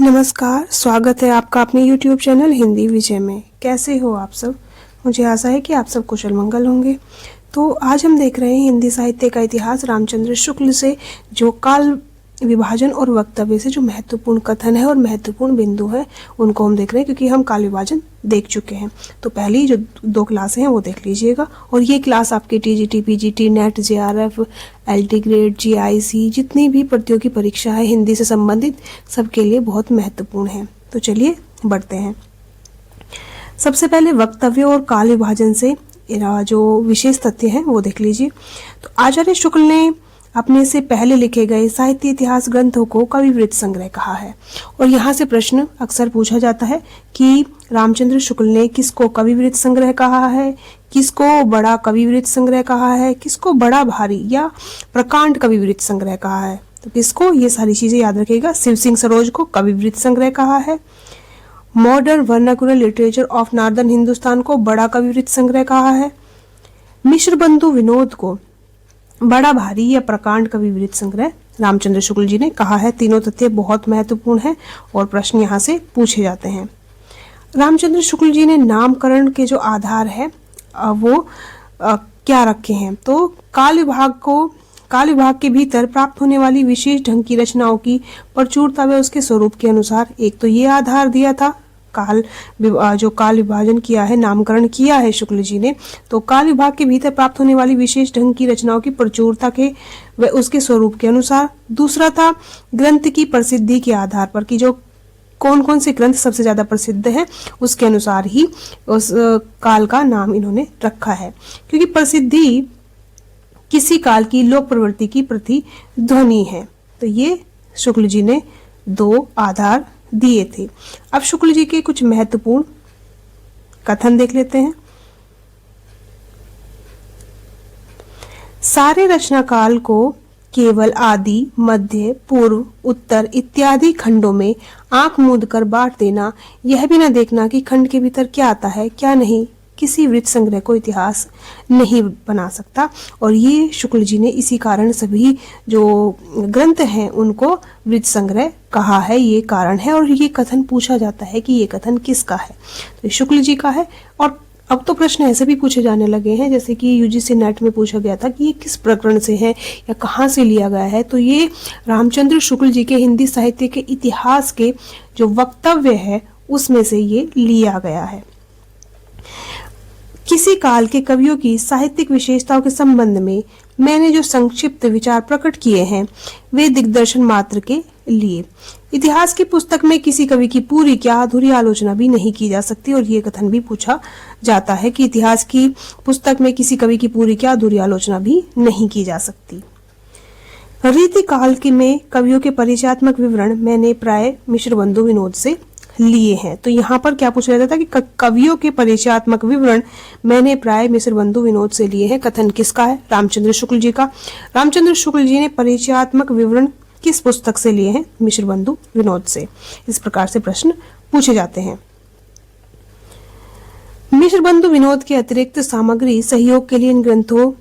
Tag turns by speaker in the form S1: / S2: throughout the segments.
S1: नमस्कार, स्वागत है आपका अपने YouTube चैनल हिंदी विजय में। कैसे हो आप सब? मुझे आशा है कि आप सब कुशल मंगल होंगे। तो आज हम देख रहे हैं हिंदी साहित्य का इतिहास रामचंद्र शुक्ल से, जो काल विभाजन और वक्तव्य से जो महत्वपूर्ण कथन है और महत्वपूर्ण बिंदु है उनको हम देख रहे हैं, क्योंकि हम काल विभाजन देख चुके हैं। तो पहली जो 2 क्लासें हैं वो देख लीजिएगा, और ये क्लास आपकी TGT, PGT, net, JRF, LT grade, GIC जितनी भी प्रतियोगी परीक्षा है हिंदी से संबंधित सबके लिए बहुत महत्वपूर्ण है। तो चलिए बढ़ते हैं। सबसे पहले वक्तव्य और काल विभाजन से जो विशेष तथ्य हैं वो देख लीजिए। तो आचार्य शुक्ल ने अपने से पहले लिखे गए साहित्य इतिहास ग्रंथों को कविवृत्त संग्रह कहा है। और यहाँ से प्रश्न अक्सर पूछा जाता है कि रामचंद्र शुक्ल ने किसको कविवृत्त संग्रह कहा है, किसको बड़ा कविवृत्त संग्रह कहा है, किसको बड़ा भारी या प्रकांड कविवृत्त संग्रह कहा है। तो किसको, ये सारी चीजें याद रखिएगा। शिव सिंह सरोज को कविवृत्त संग्रह कहा है। Modern vernacular literature of northern Hindustan को बड़ा कविवृत्त संग्रह कहा है। मिश्र बंधु विनोद को बड़ा भारी या प्रकांड कविवृत्त संग्रह रामचंद्र शुक्ल जी ने कहा है। तीनों तथ्य बहुत महत्वपूर्ण हैं और प्रश्न यहाँ से पूछे जाते हैं। रामचंद्र शुक्ल जी ने नामकरण के जो आधार है वो क्या रखे हैं। तो काल विभाग के भीतर प्राप्त होने वाली विशेष ढंग की रचनाओं की प्रचुरता व उसके स्वरूप के अनुसार एक तो ये आधार दिया था, जो काल विभाजन किया है, नामकरण किया है शुक्ल जी ने, तो काल विभाग के भीतर प्राप्त होने वाली विशेष ढंग की रचनाओं की प्रचुरता के व उसके स्वरूप के अनुसार। दूसरा था ग्रंथ की प्रसिद्धि के आधार पर कि जो कौन कौन से ग्रंथ सबसे ज्यादा प्रसिद्ध हैं उसके अनुसार ही उस काल का नाम इन्होंने रखा है, क्योंकि प्रसिद्धि किसी काल की लोक प्रवृत्ति की प्रतिध्वनि है। तो ये शुक्ल जी ने 2 आधार दिए थे। अब शुक्ल जी के कुछ महत्वपूर्ण कथन देख लेते हैं। सारे रचना काल को केवल आदि, मध्य, पूर्व, उत्तर इत्यादि खंडों में आंख मूंद कर बांट देना, यह भी न देखना कि खंड के भीतर क्या आता है क्या नहीं, किसी वृत्त संग्रह को इतिहास नहीं बना सकता। और ये शुक्ल जी ने इसी कारण सभी जो ग्रंथ हैं उनको वृत्त संग्रह कहा है, ये कारण है। और ये कथन पूछा जाता है कि ये कथन किसका है, तो शुक्ल जी का है। और अब तो प्रश्न ऐसे भी पूछे जाने लगे हैं, जैसे कि UGC नेट में पूछा गया था कि ये किस प्रकरण से है या कहाँ से लिया गया है। तो ये रामचंद्र शुक्ल जी के हिंदी साहित्य के इतिहास के जो वक्तव्य है उसमें से ये लिया गया है। किसी काल के कवियों की साहित्यिक विशेषताओं के संबंध में मैंने जो संक्षिप्त विचार प्रकट किए हैं वे दिग्दर्शन मात्र के लिए। इतिहास की पुस्तक में किसी कवि की पूरी क्या अधूरी आलोचना भी नहीं की जा सकती। और ये कथन भी पूछा जाता है कि इतिहास की पुस्तक में किसी कवि की पूरी क्या अधूरी आलोचना भी नहीं की जा सकती। रीति काल के में कवियों के परिचयात्मक विवरण मैंने प्राय मिश्र बंधु विनोद से लिए हैं। तो यहाँ पर क्या पूछा जाता था कि कवियों के परिचयात्मक विवरण मैंने प्राय मिश्र बंधु विनोद से लिए हैं। कथन किसका है? रामचंद्र शुक्ल जी का। रामचंद्र शुक्ल जी ने परिचयात्मक विवरण किस पुस्तक से लिए हैं? मिश्र बंधु विनोद से। इस प्रकार से प्रश्न पूछे जाते हैं। मिश्र बंधु विनोद के अतिरिक्त सामग्री सहयोग के लिए इन ग्रंथों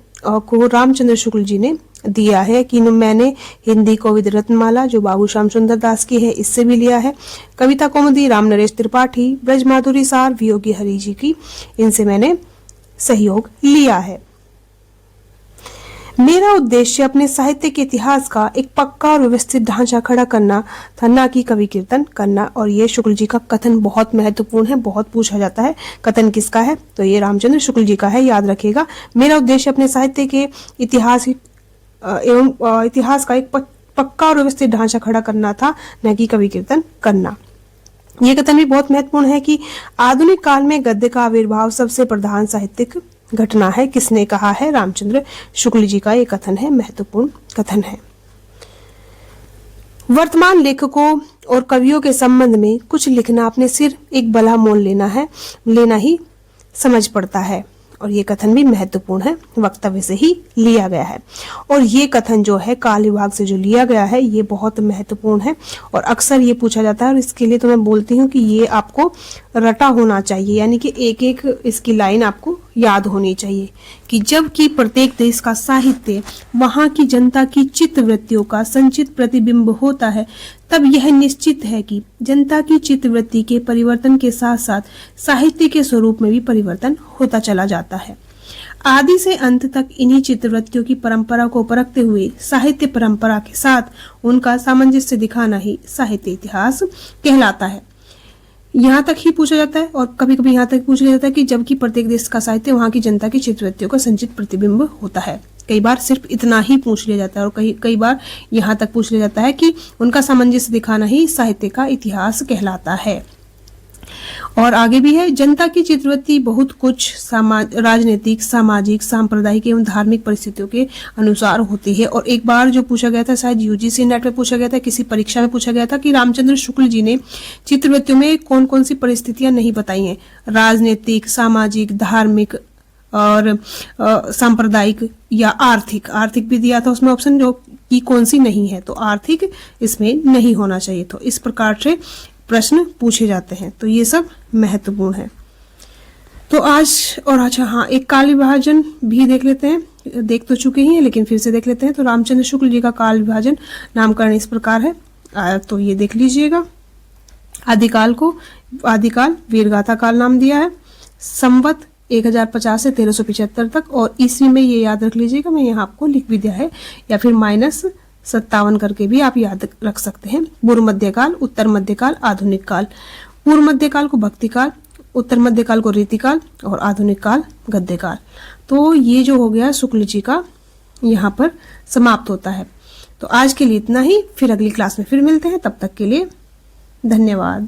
S1: को रामचंद्र शुक्ल जी ने दिया है कि मैंने हिंदी कविता रत्नमाला जो बाबू श्याम सुंदर दास की है इससे भी लिया है। कविता कौमुदी राम नरेश त्रिपाठी, ब्रज माधुरी सार वियोगी हरि जी की, इनसे मैंने सहयोग लिया है। मेरा उद्देश्य अपने साहित्य के इतिहास का एक पक्का और व्यवस्थित ढांचा खड़ा करना था, न कि कवि कीर्तन करना। और ये शुक्ल जी का कथन बहुत महत्वपूर्ण है, बहुत पूछा जाता है। कथन किसका है? तो ये रामचंद्र शुक्ल जी का है, याद रखिएगा। मेरा उद्देश्य अपने साहित्य के इतिहास का एक पक्का और व्यवस्थित ढांचा खड़ा करना था, न कि कवि कीर्तन करना। ये कथन भी बहुत महत्वपूर्ण है कि आधुनिक काल में गद्य का आविर्भाव सबसे प्रधान साहित्यिक घटना है। किसने कहा है? रामचंद्र शुक्ल जी का ये कथन है, महत्वपूर्ण कथन है। वर्तमान लेखकों और कवियों के संबंध में कुछ लिखना अपने सिर एक बला मोल लेना ही समझ पड़ता है। और ये कथन भी महत्वपूर्ण है, वक्तव्य से ही लिया गया है। और ये कथन जो है काल विभाग से जो लिया गया है ये बहुत महत्वपूर्ण है और अक्सर ये पूछा जाता है। और इसके लिए तो मैं बोलती हूँ कि ये आपको रटा होना चाहिए, यानी कि एक एक इसकी लाइन आपको याद होनी चाहिए कि जबकि प्रत्येक देश का साहित्य वहां की जनता की चित्तवृत्तियों का संचित प्रतिबिंब होता है, तब यह निश्चित है कि जनता की चित्तवृत्ति के परिवर्तन के साथ साथ साहित्य के स्वरूप में भी परिवर्तन होता चला जाता है। आदि से अंत तक इन्हीं चित्तवृत्तियों की परंपरा को परखते हुए साहित्य परंपरा के साथ उनका सामंजस्य दिखाना ही साहित्य इतिहास कहलाता है। यहाँ तक ही पूछा जाता है और कभी कभी यहाँ तक पूछ लिया जाता है कि जबकि प्रत्येक देश का साहित्य वहाँ की जनता की चित्तवृत्तियों का संचित प्रतिबिंब होता है। कई बार सिर्फ इतना ही पूछ लिया जाता है और कई बार यहाँ तक पूछ लिया जाता है कि उनका सामंजस्य दिखाना ही साहित्य का इतिहास कहलाता है। और आगे भी है, जनता की चित्तवृत्ति बहुत कुछ राजनीतिक, सामाजिक, सांप्रदायिक एवं धार्मिक परिस्थितियों के अनुसार होती है। और एक बार जो पूछा गया था, शायद यूजीसी नेट में पूछा गया था, किसी परीक्षा में पूछा गया था कि रामचंद्र शुक्ल जी ने चित्तवृत्तियों में कौन कौन सी परिस्थितियां नहीं बताई हैं, राजनीतिक, सामाजिक, धार्मिक और सांप्रदायिक या आर्थिक। आर्थिक भी दिया था उसमें ऑप्शन, जो कि कौन सी नहीं है, तो आर्थिक इसमें नहीं होना चाहिए। तो इस प्रकार से प्रश्न पूछे जाते हैं, तो ये सब महत्वपूर्ण है। तो आज और अच्छा हाँ, एक काल विभाजन भी देख लेते हैं, देख तो चुके ही हैं लेकिन फिर से देख लेते हैं। तो रामचंद्र शुक्ल जी का काल विभाजन नामकरण इस प्रकार है, तो ये देख लीजिएगा। आदिकाल को आदिकाल वीरगाथा काल नाम दिया है, संवत 1050 से 1375 तक, और ईस्वी में ये याद रख लीजिएगा, मैं यहाँ आपको लिख भी दिया है, या फिर -57 करके भी आप याद रख सकते हैं। पूर्व मध्यकाल, उत्तर मध्यकाल, आधुनिक काल। पूर्व मध्यकाल को भक्ति काल, उत्तर मध्यकाल को रीतिकाल और आधुनिक काल गद्य काल। तो ये जो हो गया शुक्ल जी का यहाँ पर समाप्त होता है। तो आज के लिए इतना ही, फिर अगली क्लास में फिर मिलते हैं, तब तक के लिए धन्यवाद।